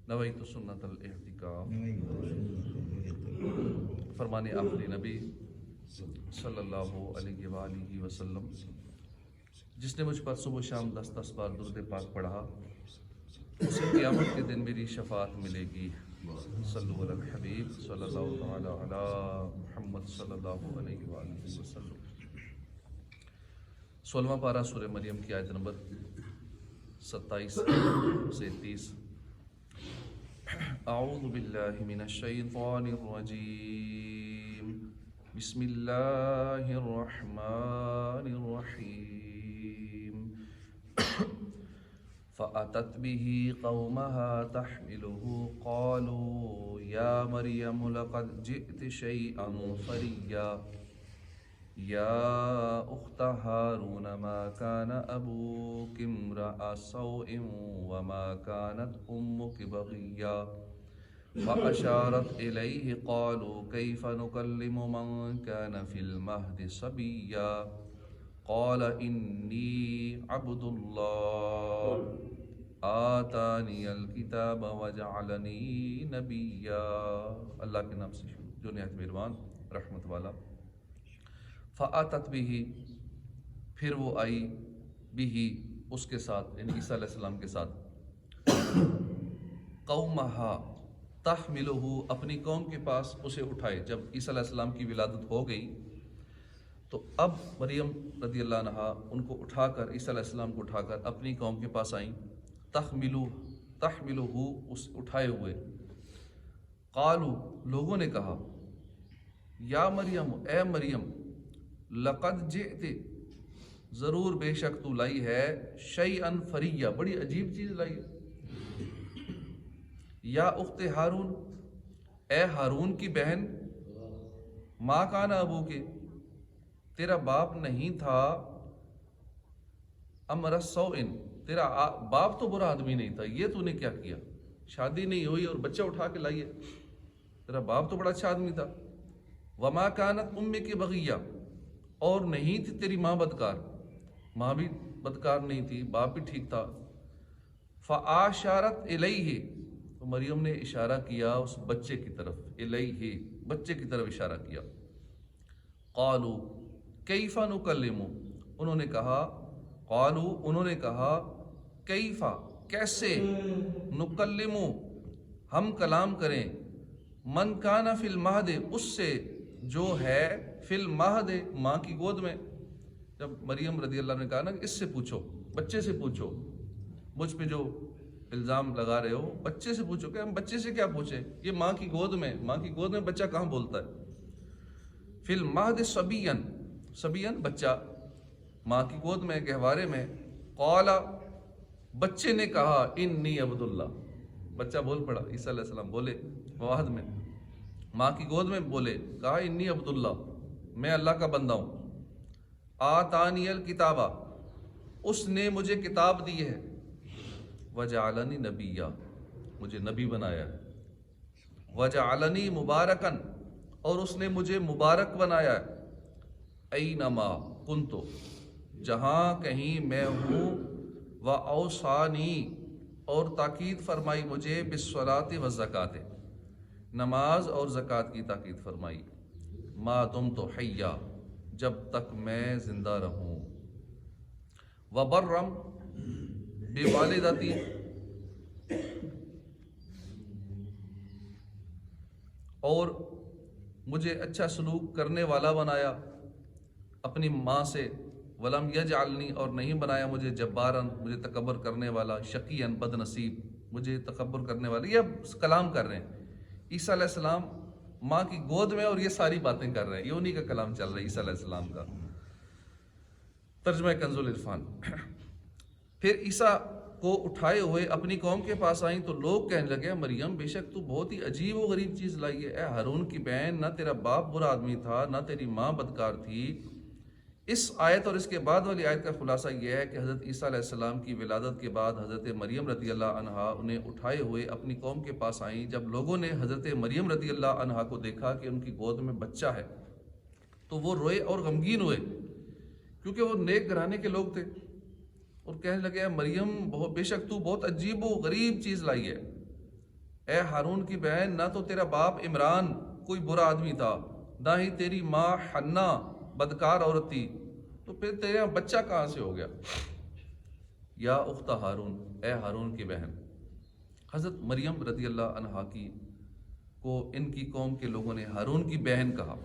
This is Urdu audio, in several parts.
نویت سنت الاعتکاف، فرمان آخری نبی صلی اللہ علیہ وآلہ وسلم، جس نے مجھ پر صبح و شام 10 بار درود پاک پڑھا اسے قیامت کے دن میری شفاعت ملے گی۔ صلو علی الحبیب صلی اللہ تعالی علی محمد صلی اللہ علیہ وآلہ وسلم۔ 16واں پارہ سورہ مریم کی آیت نمبر 27 سے 30۔ اعوذ باللہ من الشیطان الرجیم، بسم اللہ الرحمن الرحیم۔ فأتت به قومها تحمله قالوا یا مریم لقد جئت شیئا فریا یا اخت ہارون ما كان ابوک امرأ سوء وما كانت امک بغیا فأشارت الیہ قالوا کیف نکلم من كان فی المہد صبیا قال انی عبد اللہ آتانی الکتاب وجعلنی نبیا۔ اللہ کے نام سے شروع جو نہایت مہربان رحمت والا۔ فآتت بھی، پھر وہ آئی بھی اس کے ساتھ، یعنی عیسیٰ علیہ السلام کے ساتھ، قومہا تحملہ، اپنی قوم کے پاس اسے اٹھائے۔ جب عیسیٰ علیہ السلام کی ولادت ہو گئی تو اب مریم رضی اللہ عنہا ان کو اٹھا کر، عیسیٰ علیہ السلام کو اٹھا کر اپنی قوم کے پاس آئیں۔ تحملہ اس اٹھائے ہوئے۔ قالو، لوگوں نے کہا، یا مریم، اے مریم، لقد جئت، ضرور بے شک تو لائی ہے، شیئا فریا، بڑی عجیب چیز لائی ہے۔ یا اخت ہارون، اے ہارون کی بہن، ما کان ابو کے، تیرا باپ نہیں تھا، امر سوء، تیرا باپ تو برا آدمی نہیں تھا، یہ تو نے کیا کیا؟ شادی نہیں ہوئی اور بچہ اٹھا کے لائیے، تیرا باپ تو بڑا اچھا آدمی تھا۔ وما كانت امک بغیہ، اور نہیں تھی تیری ماں بدکار، ماں بھی بدکار نہیں تھی، باپ بھی ٹھیک تھا۔ فاشارت الیہ، تو مریم نے اشارہ کیا اس بچے کی طرف، الیہ، بچے کی طرف اشارہ کیا۔ قالوا کیف نکلم، انہوں نے کہا، قالوا، انہوں نے کہا، کیف، کیسے، نکلم، ہم کلام کریں، من کان فی المہد، اس سے جو ہے فی المہد، ماں کی گود میں۔ جب مریم رضی اللہ عنہ نے کہا نا کہ اس سے پوچھو، بچے سے پوچھو، مجھ پہ جو الزام لگا رہے ہو بچے سے پوچھو، کہ ہم بچے سے کیا پوچھیں، یہ ماں کی گود میں، ماں کی گود میں بچہ کہاں بولتا ہے۔ فی المہد صبیا، صبیا بچہ، ماں کی گود میں، گہوارے میں۔ قال، بچے نے کہا، انی عبد اللہ، بچہ بول پڑا، عیسیٰ علیہ السلام بولے مواہد میں، ماں کی گود میں بولے، کہا انی عبد اللہ، میں اللہ کا بندہ ہوں۔ آتانی الکتابہ، اس نے مجھے کتاب دی ہے، وجعلنی نبیا، مجھے نبی بنایا ہے، وجعلنی مبارکن، اور اس نے مجھے مبارک بنایا ہے، اینما کنتو، جہاں کہیں میں ہوں، واوصانی، اور تاکید فرمائی مجھے، بالصلاۃ والزکاۃ، نماز اور زکوٰۃ کی تاکید فرمائی، ما دمت حیا، جب تک میں زندہ رہوں، وبرم بوالدتی، اور مجھے اچھا سلوک کرنے والا بنایا اپنی ماں سے، ولم یجعلنی، اور نہیں بنایا مجھے جباراً، مجھے تکبر کرنے والا، شقیاً، بد نصیب، مجھے تکبر کرنے والا۔ یہ کلام کر رہے ہیں عیسیٰ علیہ السلام ماں کی گود میں، اور یہ ساری باتیں کر رہے ہیں، یہ انہی کا کلام چل رہا ہے عیسیٰ علیہ السلام کا۔ ترجمہ کنز العرفان۔ پھر عیسیٰ کو اٹھائے ہوئے اپنی قوم کے پاس آئیں تو لوگ کہنے لگے، مریم بے شک تو بہت ہی عجیب و غریب چیز لائی ہے، اے ہارون کی بہن، نہ تیرا باپ برا آدمی تھا، نہ تیری ماں بدکار تھی۔ اس آیت اور اس کے بعد والی آیت کا خلاصہ یہ ہے کہ حضرت عیسیٰ علیہ السلام کی ولادت کے بعد حضرت مریم رضی اللہ عنہا انہیں اٹھائے ہوئے اپنی قوم کے پاس آئیں۔ جب لوگوں نے حضرت مریم رضی اللہ عنہا کو دیکھا کہ ان کی گود میں بچہ ہے تو وہ روئے اور غمگین ہوئے، کیونکہ وہ نیک گھرانے کے لوگ تھے، اور کہنے لگے، مریم بے شک تو بہت عجیب و غریب چیز لائی ہے، اے ہارون کی بہن نہ تو تیرا باپ عمران کوئی برا آدمی تھا، نہ ہی تیری ماں حنا بدکار عورت تھی، تو پھر تیرا بچہ کہاں سے ہو گیا؟ یا اخت ہارون، اے ہارون کی بہن۔ حضرت مریم رضی اللہ عنہا کو ان کی قوم کے لوگوں نے ہارون کی بہن کہا۔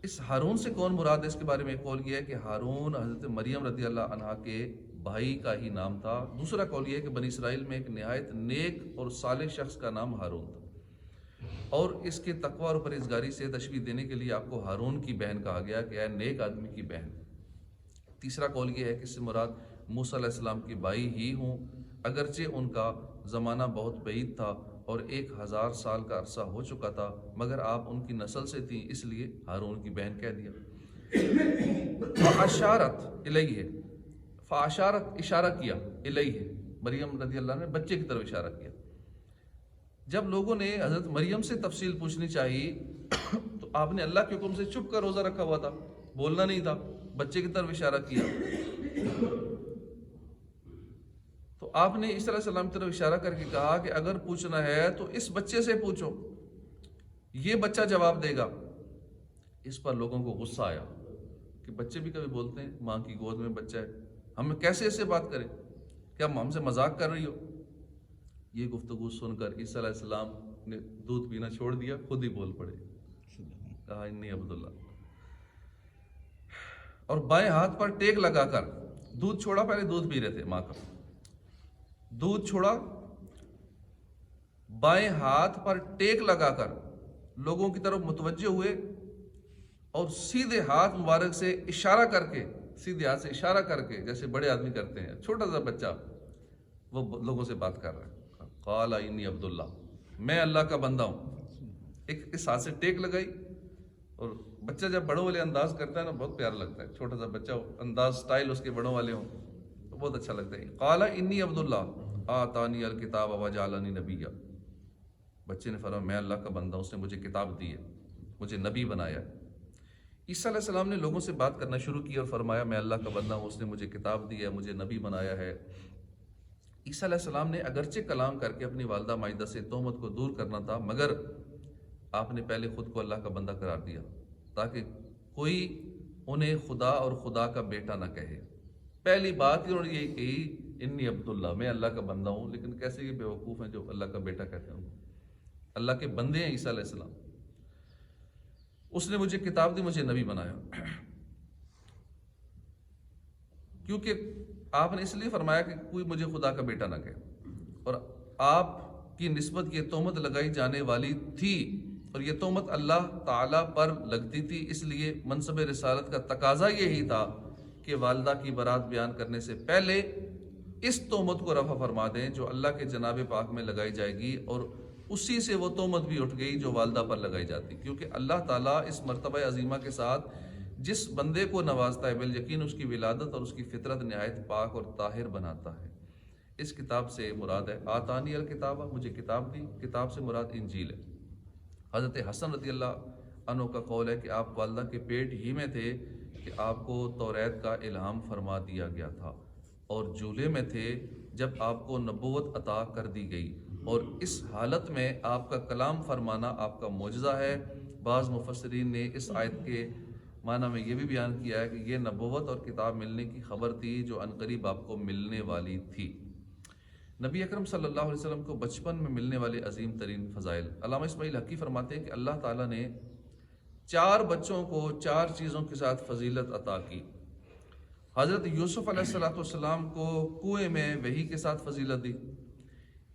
اس ہارون سے کون مراد ہے؟ اس کے بارے میں ایک قول یہ ہے کہ ہارون حضرت مریم رضی اللہ عنہا کے بھائی کا ہی نام تھا۔ دوسرا قول یہ ہے کہ بنی اسرائیل میں ایک نہایت نیک اور صالح شخص کا نام ہارون تھا، اور اس کے تقوی اور پرہیزگاری سے تشبیہ دینے کے لیے آپ کو ہارون کی بہن کہا گیا کہ اے نیک آدمی کی بہن۔ تیسرا قول یہ ہے کہ اس سے مراد موسیٰ علیہ السلام کے بھائی ہی ہوں، اگرچہ ان کا زمانہ بہت بعید تھا اور 1000 سال کا عرصہ ہو چکا تھا، مگر آپ ان کی نسل سے تھیں، اس لیے ہارون کی بہن کہہ دیا۔ فاشارت الیہ، فاشارت اشارہ کیا، الیہ مریم رضی اللہ عنہ نے بچے کی طرف اشارہ کیا۔ جب لوگوں نے حضرت مریم سے تفصیل پوچھنی چاہی تو آپ نے اللہ کے حکم سے چپ کر روزہ رکھا ہوا تھا، بولنا نہیں تھا، بچے کی طرف اشارہ کیا۔ تو آپ نے عیسیٰ علیہ السلام کی طرف اشارہ کر کے کہا کہ اگر پوچھنا ہے تو اس بچے سے پوچھو، یہ بچہ جواب دے گا۔ اس پر لوگوں کو غصہ آیا کہ بچے بھی کبھی بولتے ہیں ماں کی گود میں بچہ ہے، ہم کیسے ایسے بات کریں، کیا ہم سے مذاق کر رہی ہو؟ یہ گفتگو سن کر عیسیٰ علیہ السلام نے دودھ پینا چھوڑ دیا، خود ہی بول پڑے، کہا انی عبداللہ، اور بائیں ہاتھ پر ٹیک لگا کر دودھ چھوڑا۔ پہلے دودھ پی رہے تھے ماں کا، دودھ چھوڑا، بائیں ہاتھ پر ٹیک لگا کر لوگوں کی طرف متوجہ ہوئے اور سیدھے ہاتھ مبارک سے اشارہ کر کے، سیدھے ہاتھ سے اشارہ کر کے جیسے بڑے آدمی کرتے ہیں، چھوٹا سا بچہ وہ لوگوں سے بات کر رہا ہے، قال انی عبداللہ، میں اللہ کا بندہ ہوں۔ ایک اس ہاتھ سے ٹیک لگائی، اور بچہ جب بڑوں والے انداز کرتا ہے نا بہت پیارا لگتا ہے، چھوٹا سا بچہ انداز سٹائل اس کے بڑوں والے ہوں تو بہت اچھا لگتا ہے۔ قال انی عبداللہ آتانی الکتاب وجعلنی نبیا، بچے نے فرمایا میں اللہ کا بندہ ہوں، اس نے مجھے کتاب دی ہے، مجھے نبی بنایا ہے۔ عیسیٰ علیہ السلام نے لوگوں سے بات کرنا شروع کی اور فرمایا میں اللہ کا بندہ ہوں، اس نے مجھے کتاب دی ہے، مجھے نبی بنایا ہے۔ عیسیٰ علیہ السلام نے اگرچہ کلام کر کے اپنی والدہ مائدہ سے تہمت کو دور کرنا تھا، مگر آپ نے پہلے خود کو اللہ کا بندہ قرار دیا تاکہ کوئی انہیں خدا اور خدا کا بیٹا نہ کہے۔ پہلی بات ہی انہوں نے یہی کہی انی عبداللہ، میں اللہ کا بندہ ہوں، لیکن کیسے یہ بیوقوف ہیں جو اللہ کا بیٹا کہتے ہیں، اللہ کے بندے ہیں عیسیٰ علیہ السلام۔ اس نے مجھے کتاب دی، مجھے نبی بنایا، کیونکہ آپ نے اس لیے فرمایا کہ کوئی مجھے خدا کا بیٹا نہ کہے، اور آپ کی نسبت یہ تہمت لگائی جانے والی تھی اور یہ تہمت اللہ تعالیٰ پر لگتی تھی، اس لیے منصب رسالت کا تقاضا یہی تھا کہ والدہ کی برات بیان کرنے سے پہلے اس تہمت کو رفع فرما دیں جو اللہ کے جناب پاک میں لگائی جائے گی، اور اسی سے وہ تہمت بھی اٹھ گئی جو والدہ پر لگائی جاتی، کیونکہ اللہ تعالیٰ اس مرتبہ عظیمہ کے ساتھ جس بندے کو نوازتا ہے بالیقین اس کی ولادت اور اس کی فطرت نہایت پاک اور طاہر بناتا ہے۔ اس کتاب سے مراد ہے آتانی الکتاب، مجھے کتاب دی، کتاب سے مراد انجیل ہے۔ حضرت حسن رضی اللہ عنہ کا قول ہے کہ آپ والدہ کے پیٹ ہی میں تھے کہ آپ کو توریت کا الہام فرما دیا گیا تھا، اور جھولے میں تھے جب آپ کو نبوت عطا کر دی گئی، اور اس حالت میں آپ کا کلام فرمانا آپ کا معجزہ ہے۔ بعض مفسرین نے اس آیت کے معنی میں یہ بھی بیان کیا ہے کہ یہ نبوت اور کتاب ملنے کی خبر تھی جو عنقریب آپ کو ملنے والی تھی۔ نبی اکرم صلی اللہ علیہ وسلم کو بچپن میں ملنے والے عظیم ترین فضائل، علامہ اسماعیل حقی فرماتے ہیں کہ اللہ تعالیٰ نے 4 بچوں کو 4 چیزوں کے ساتھ فضیلت عطا کی۔ حضرت یوسف علیہ السلام کو کنویں میں وحی کے ساتھ فضیلت دی،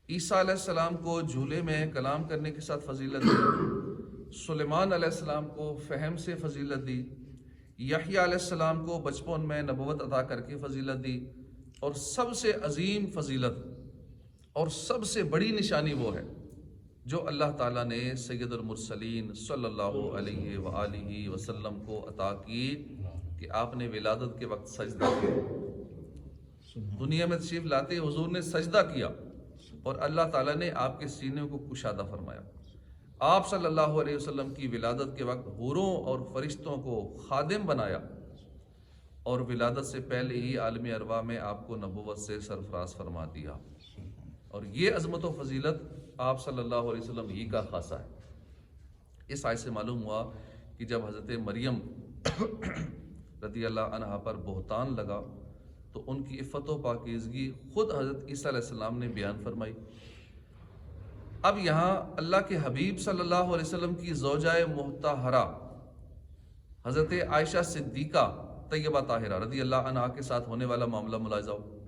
عیسیٰ علیہ السلام کو جھولے میں کلام کرنے کے ساتھ فضیلت دی، سلیمان علیہ السلام کو فہم سے فضیلت دی، یحییٰ علیہ السلام کو بچپن میں نبوت عطا کر کے فضیلت دی، اور سب سے عظیم فضیلت اور سب سے بڑی نشانی وہ ہے جو اللہ تعالیٰ نے سید المرسلین صلی اللہ علیہ وآلہ وسلم کو عطا کی کہ آپ نے ولادت کے وقت سجدہ کیا، دنیا میں تشریف لاتے حضور نے سجدہ کیا اور اللہ تعالیٰ نے آپ کے سینے کو کشادہ فرمایا۔ آپ صلی اللہ علیہ وسلم کی ولادت کے وقت حوروں اور فرشتوں کو خادم بنایا، اور ولادت سے پہلے ہی عالم ارواح میں آپ کو نبوت سے سرفراز فرما دیا، اور یہ عظمت و فضیلت آپ صلی اللہ علیہ وسلم ہی کا خاصہ ہے۔ اس آیت سے معلوم ہوا کہ جب حضرت مریم رضی اللہ عنہا پر بہتان لگا تو ان کی عفت و پاکیزگی خود حضرت عیسیٰ علیہ السلام نے بیان فرمائی۔ اب یہاں اللہ کے حبیب صلی اللہ علیہ وسلم کی زوجہ مطہرہ حضرت عائشہ صدیقہ طیبہ طاہرہ رضی اللہ عنہا کے ساتھ ہونے والا معاملہ ملاحظہ ہو۔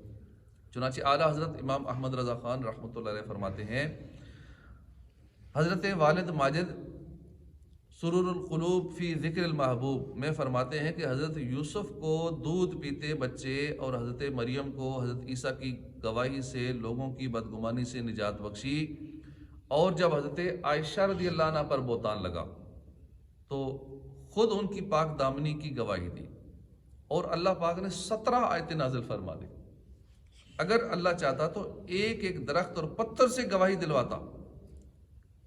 چنانچہ اعلیٰ حضرت امام احمد رضا خان رحمۃ اللہ علیہ فرماتے ہیں، حضرت والد ماجد سرور القلوب فی ذکر المحبوب میں فرماتے ہیں کہ حضرت یوسف کو دودھ پیتے بچے اور حضرت مریم کو حضرت عیسیٰ کی گواہی سے لوگوں کی بدگمانی سے نجات بخشی، اور جب حضرت عائشہ رضی اللہ عنہ پر بہتان لگا تو خود ان کی پاک دامنی کی گواہی دی، اور اللہ پاک نے 17 آیتیں نازل فرما دی۔ اگر اللہ چاہتا تو ایک ایک درخت اور پتھر سے گواہی دلواتا،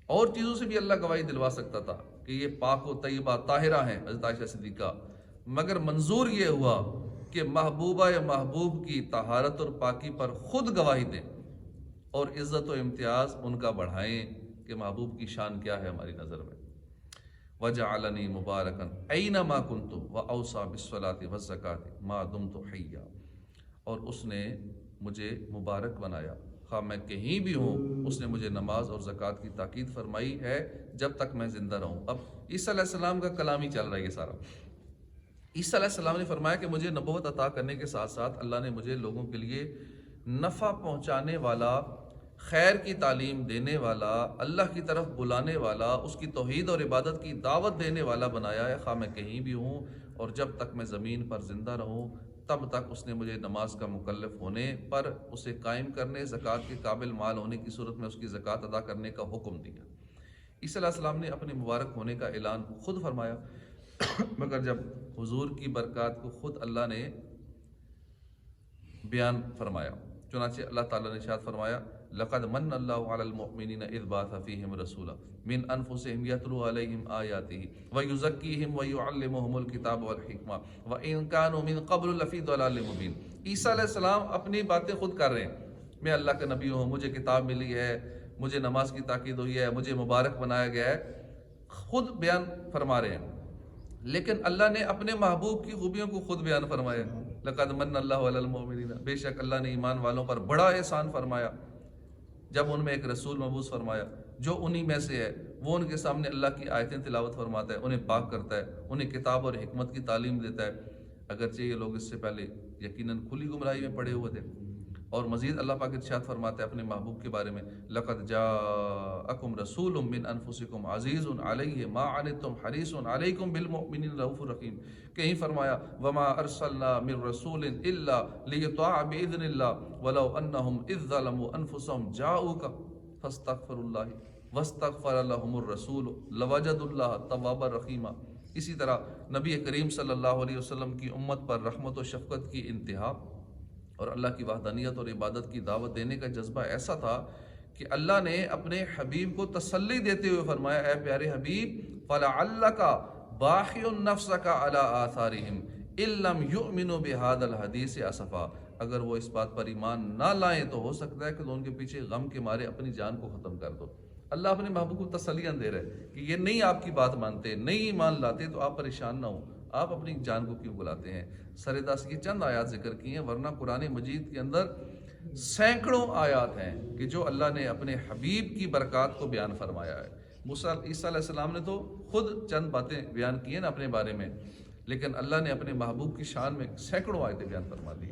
اور چیزوں سے بھی اللہ گواہی دلوا سکتا تھا کہ یہ پاک و طیبہ طاہرہ ہیں حضرت عائشہ صدیقہ، مگر منظور یہ ہوا کہ محبوبہ محبوب کی طہارت اور پاکی پر خود گواہی دیں اور عزت و امتیاز ان کا بڑھائیں کہ محبوب کی شان کیا ہے ہماری نظر میں۔ وَجَعَلَنِي مُبَارَكًا أَيْنَمَا كُنْتُ وَأَوْصَى بِالصَّلَاةِ وَالزَّكَاةِ مَا دُمْتُ حَيًّا، اور اس نے مجھے مبارک بنایا، خواہ میں کہیں بھی ہوں اس نے مجھے نماز اور زکوٰۃ کی تاکید فرمائی ہے جب تک میں زندہ رہوں۔ اب عیسیٰ علیہ السلام کا کلام ہی چل رہا ہے یہ سارا۔ عیسیٰ علیہ السلام نے فرمایا کہ مجھے نبوت عطا کرنے کے ساتھ ساتھ اللہ نے مجھے لوگوں کے لیے نفع پہنچانے والا، خیر کی تعلیم دینے والا، اللہ کی طرف بلانے والا، اس کی توحید اور عبادت کی دعوت دینے والا بنایا ہے، خواہ میں کہیں بھی ہوں اور جب تک میں زمین پر زندہ رہوں تب تک اس نے مجھے نماز کا مکلف ہونے پر اسے قائم کرنے، زکوٰۃ کے قابل مال ہونے کی صورت میں اس کی زکوٰۃ ادا کرنے کا حکم دیا۔ عیسیٰ علیہ السلام نے اپنے مبارک ہونے کا اعلان خود فرمایا، مگر جب حضور کی برکات کو خود اللہ نے بیان فرمایا، چنانچہ اللہ تعالیٰ نے ارشاد فرمایا، لقد من اللہ علی المؤمنین اذ بعث فیہم رسولا من انفسہم یتلو علیہم آیاتہ ویزکیہم ویعلمہم الکتاب والحکمہ وان کانوا من قبل لفی ضلال مبین۔ عیسیٰ علیہ السلام اپنی باتیں خود کر رہے ہیں، میں اللہ کا نبی ہوں، مجھے کتاب ملی ہے، مجھے نماز کی تاکید ہوئی ہے، مجھے مبارک بنایا گیا ہے، خود بیان فرما رہے ہیں، لیکن اللہ نے اپنے محبوب کی خوبیوں کو خود بیان فرمایا۔ لقد من اللہ علی المؤمنین، بے شک اللہ نے ایمان والوں پر بڑا احسان فرمایا جب ان میں ایک رسول مبعوث فرمایا جو انہی میں سے ہے، وہ ان کے سامنے اللہ کی آیتیں تلاوت فرماتا ہے، انہیں پاک کرتا ہے، انہیں کتاب اور حکمت کی تعلیم دیتا ہے، اگرچہ یہ لوگ اس سے پہلے یقیناً کھلی گمراہی میں پڑے ہوئے تھے۔ اور مزید اللہ پاک ارشاد فرماتے ہیں اپنے محبوب کے بارے میں، لقد جاءکم رسول من انفسکم عزیز علیہ ما عنتم حریص علیکم بالمؤمنین رؤوف رحیم۔ کہیں فرمایا وما ارسلنا من رسول الا لیطاع باذن اللہ ولو انہم اذ ظلموا انفسهم جاءوک فاستغفروا اللہ واستغفر لهم الرسول لوجدوا اللہ توابا رحیما۔ اسی طرح نبی کریم صلی اللہ علیہ وسلم کی امت پر رحمت و شفقت کی انتہا اور اللہ کی وحدانیت اور عبادت کی دعوت دینے کا جذبہ ایسا تھا کہ اللہ نے اپنے حبیب کو تسلی دیتے ہوئے فرمایا، اے پیارے حبیب فَلَعَلَّكَ بَاخِعٌ نَفْسَكَ عَلَىٰ آثَارِهِمْ إِن لَّمْ يُؤْمِنُوا بِهَٰذَا الْحَدِيثِ أَسَفًا، اگر وہ اس بات پر ایمان نہ لائیں تو ہو سکتا ہے کہ تو ان کے پیچھے غم کے مارے اپنی جان کو ختم کر دو۔ اللہ اپنے محبوب کو تسلیاں دے رہے ہیں کہ یہ نہیں آپ کی بات مانتے، نہیں ایمان لاتے تو آپ پریشان نہ ہوں، آپ اپنی جان کو کیوں بلاتے ہیں۔ سرداس کی چند آیات ذکر کی ہیں، ورنہ قرآن مجید کے اندر سینکڑوں آیات ہیں کہ جو اللہ نے اپنے حبیب کی برکات کو بیان فرمایا ہے۔ عیسیٰ علیہ السلام نے تو خود چند باتیں بیان کی ہیں نا اپنے بارے میں، لیکن اللہ نے اپنے محبوب کی شان میں سینکڑوں آیتیں بیان فرما دی۔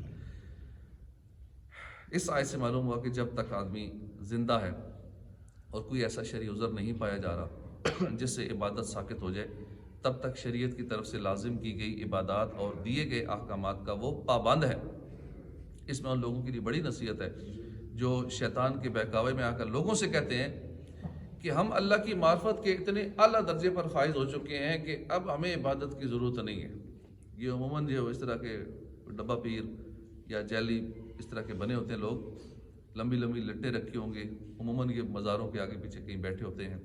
اس آیت سے معلوم ہوا کہ جب تک آدمی زندہ ہے اور کوئی ایسا شرعی عذر نہیں پایا جا رہا جس سے عبادت ساقط ہو جائے، تب تک شریعت کی طرف سے لازم کی گئی عبادات اور دیے گئے احکامات کا وہ پابند ہے۔ اس میں ان لوگوں کے لیے بڑی نصیحت ہے جو شیطان کے بہکاوے میں آ کر لوگوں سے کہتے ہیں کہ ہم اللہ کی معرفت کے اتنے اعلیٰ درجے پر فائز ہو چکے ہیں کہ اب ہمیں عبادت کی ضرورت نہیں ہے۔ یہ عموماً جو اس طرح کے ڈبہ پیر یا جیلی اس طرح کے بنے ہوتے ہیں لوگ، لمبی لمبی لٹیں رکھی ہوں گے، عموماً یہ مزاروں کے آگے پیچھے کہیں بیٹھے ہوتے ہیں،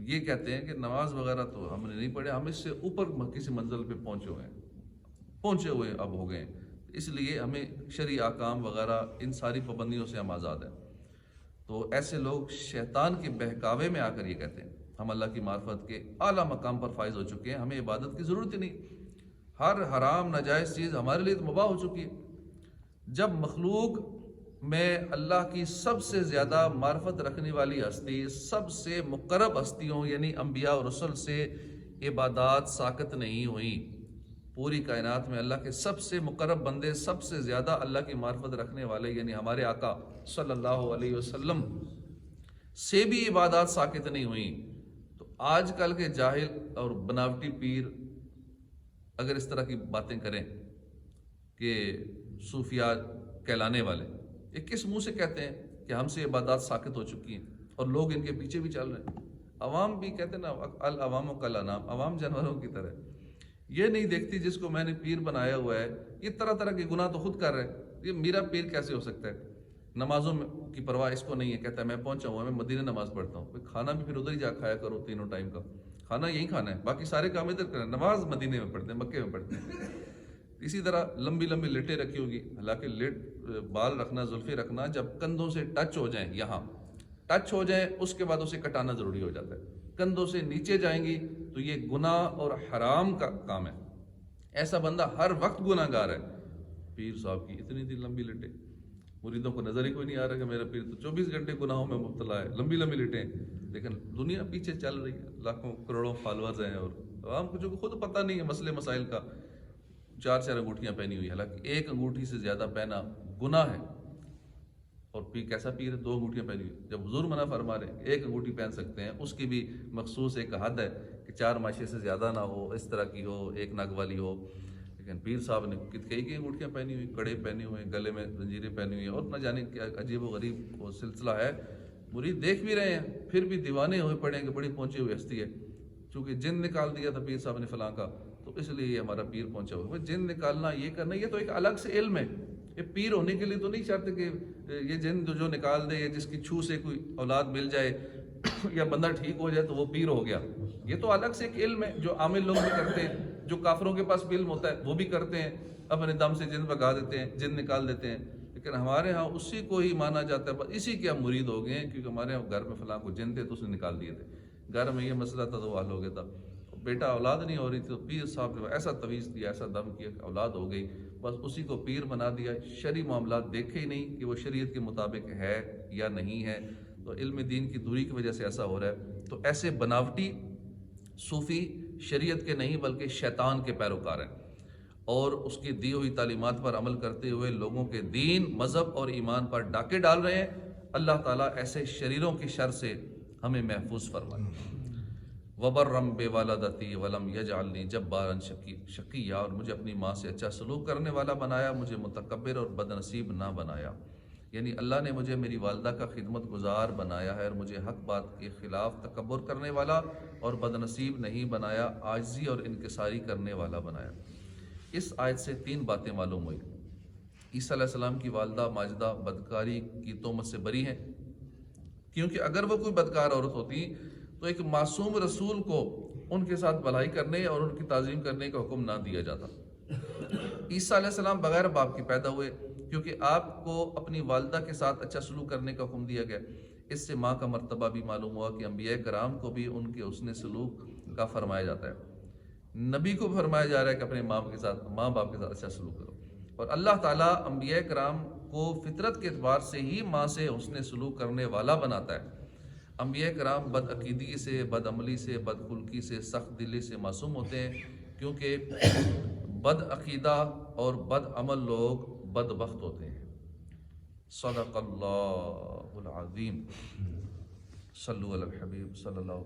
یہ کہتے ہیں کہ نماز وغیرہ تو ہم نے نہیں پڑھے، ہم اس سے اوپر کسی منزل پہ پہنچے ہوئے اب ہو گئے ہیں، اس لیے ہمیں شرعی احکام وغیرہ ان ساری پابندیوں سے ہم آزاد ہیں۔ تو ایسے لوگ شیطان کے بہکاوے میں آ کر یہ کہتے ہیں ہم اللہ کی معرفت کے اعلیٰ مقام پر فائز ہو چکے ہیں، ہمیں عبادت کی ضرورت ہی نہیں، ہر حرام ناجائز چیز ہمارے لیے تو مباح ہو چکی ہے۔ جب مخلوق میں اللہ کی سب سے زیادہ معرفت رکھنے والی ہستی، سب سے مقرب ہستیوں یعنی انبیاء اور رسل سے عبادات ساقط نہیں ہوئیں، پوری کائنات میں اللہ کے سب سے مقرب بندے، سب سے زیادہ اللہ کی معرفت رکھنے والے یعنی ہمارے آقا صلی اللہ علیہ وسلم سے بھی عبادات ساقط نہیں ہوئیں، تو آج کل کے جاہل اور بناوٹی پیر اگر اس طرح کی باتیں کریں کہ صوفیاء کہلانے والے، یہ کس منہ سے کہتے ہیں کہ ہم سے عبادات ساقط ہو چکی ہیں اور لوگ ان کے پیچھے بھی چل رہے ہیں؟ عوام بھی کہتے ہیں نا العوام کالانام، عوام جانوروں کی طرح یہ نہیں دیکھتی جس کو میں نے پیر بنایا ہوا ہے، یہ طرح طرح کے گناہ تو خود کر رہے ہیں، یہ میرا پیر کیسے ہو سکتا ہے؟ نمازوں کی پرواہ اس کو نہیں ہے، کہتا ہے میں پہنچا ہوں، میں مدینہ نماز پڑھتا ہوں، کھانا بھی پھر ادھر ہی جا کھایا کرو، تینوں ٹائم کا کھانا یہی کھانا ہے، باقی سارے کام ادھر کریں، نماز مدینے میں پڑھتے ہیں، مکے میں پڑھتے ہیں۔ اسی طرح لمبی لمبی لٹیں رکھی ہوگی، حالانکہ بال رکھنا، زلفیں رکھنا جب کندھوں سے ٹچ ہو جائیں، یہاں ٹچ ہو جائیں اس کے بعد اسے کٹانا ضروری ہو جاتا ہے، کندھوں سے نیچے جائیں گی تو یہ گناہ اور حرام کا کام ہے، ایسا بندہ ہر وقت گناہ گار ہے۔ پیر صاحب کی اتنی لمبی لٹیں، مریدوں کو نظر ہی کوئی نہیں آ رہا کہ میرا پیر تو 24 گھنٹے گناہوں میں مبتلا ہے، لمبی لمبی لٹیں، لیکن دنیا پیچھے چل رہی ہے، لاکھوں کروڑوں فالوورز ہیں اور عوام کو جو خود پتہ نہیں ہے مسئلے مسائل کا، 4 انگوٹھیاں پہنی ہوئی، حالانکہ ایک انگوٹھی سے زیادہ پہنا گناہ ہے، اور پیر کیسا پیر ہے 2 انگوٹھیاں پہنی ہوئی؟ جب حضور منع فرما رہے ہیں 1 انگوٹھی پہن سکتے ہیں، اس کی بھی مخصوص ایک حد ہے کہ 4 ماشے سے زیادہ نہ ہو، اس طرح کی ہو، 1 نگ والی ہو، لیکن پیر صاحب نے کئی انگوٹھیاں پہنی ہوئی، کڑے پہنے ہوئے، گلے میں زنجیریں پہنی ہوئی، اور نہ جانے کیا عجیب و غریب وہ سلسلہ ہے، مرید دیکھ بھی رہے ہیں پھر بھی دیوانے ہوئے پڑے کہ بڑی پہنچی ہوئی ہستی ہے، چونکہ جن نکال دیا تھا پیر صاحب نے فلاں کا، تو اس لیے یہ ہمارا پیر پہنچا ہوا ہے۔ جن نکالنا یہ کرنا یہ تو ایک الگ سے علم ہے، یہ پیر ہونے کے لیے تو نہیں چاہتے کہ یہ جن جو نکال دے یا جس کی چھو سے کوئی اولاد مل جائے یا بندہ ٹھیک ہو جائے تو وہ پیر ہو گیا، یہ تو الگ سے ایک علم ہے جو عامل لوگ بھی کرتے ہیں، جو کافروں کے پاس بھی علم ہوتا ہے وہ بھی کرتے ہیں، اپنے دم سے جن بھگا دیتے ہیں، جن نکال دیتے ہیں، لیکن ہمارے ہاں اسی کو ہی مانا جاتا ہے، بس اسی کے ہم مرید ہو گئے ہیں، کیونکہ ہمارے ہاں گھر میں فلاں کو جن تھے تو اس نے نکال دیے تھے، گھر میں یہ مسئلہ تھا تو وہ حل ہو گیا تھا، بیٹا اولاد نہیں ہو رہی تھی تو پیر صاحب نے ایسا تویز دیا، ایسا دم کیا کہ اولاد ہو گئی، بس اسی کو پیر بنا دیا، شرعی معاملات دیکھے ہی نہیں کہ وہ شریعت کے مطابق ہے یا نہیں ہے، تو علم دین کی دوری کی وجہ سے ایسا ہو رہا ہے۔ تو ایسے بناوٹی صوفی شریعت کے نہیں بلکہ شیطان کے پیروکار ہیں، اور اس کی دی ہوئی تعلیمات پر عمل کرتے ہوئے لوگوں کے دین، مذہب اور ایمان پر ڈاکے ڈال رہے ہیں۔ اللہ تعالیٰ ایسے شریروں کی شر سے ہمیں محفوظ فرمائے۔ وبرم بے والدتی ولم یجعلنی جبارا شقیا، اور مجھے اپنی ماں سے اچھا سلوک کرنے والا بنایا، مجھے متکبر اور بد نصیب نہ بنایا، یعنی اللہ نے مجھے میری والدہ کا خدمت گزار بنایا ہے اور مجھے حق بات کے خلاف تکبر کرنے والا اور بد نصیب نہیں بنایا، عاجزی اور انکساری کرنے والا بنایا۔ اس آیت سے 3 باتیں معلوم ہوئی۔ عیسیٰ علیہ السلام کی والدہ ماجدہ بدکاری کی تہمت سے بری ہیں، کیونکہ اگر وہ کوئی بدکار عورت ہوتی تو ایک معصوم رسول کو ان کے ساتھ بھلائی کرنے اور ان کی تعظیم کرنے کا حکم نہ دیا جاتا۔ عیسیٰ علیہ السلام بغیر باپ کے پیدا ہوئے، کیونکہ آپ کو اپنی والدہ کے ساتھ اچھا سلوک کرنے کا حکم دیا گیا۔ اس سے ماں کا مرتبہ بھی معلوم ہوا کہ انبیاء کرام کو بھی ان کے حسن سلوک کا فرمایا جاتا ہے، نبی کو فرمایا جا رہا ہے کہ اپنے ماں باپ کے ساتھ اچھا سلوک کرو، اور اللہ تعالیٰ انبیاء کرام کو فطرت کے اعتبار سے ہی ماں سے حسن سلوک کرنے والا بناتا ہے۔ انبیاء کرام بد عقیدگی سے، بد عملی سے، بد خلقی سے، سخت دلی سے معصوم ہوتے ہیں، کیونکہ بد عقیدہ اور بد عمل لوگ بدبخت ہوتے ہیں۔ صدق اللہ العظیم۔ صلو علی الحبیب صلی اللہ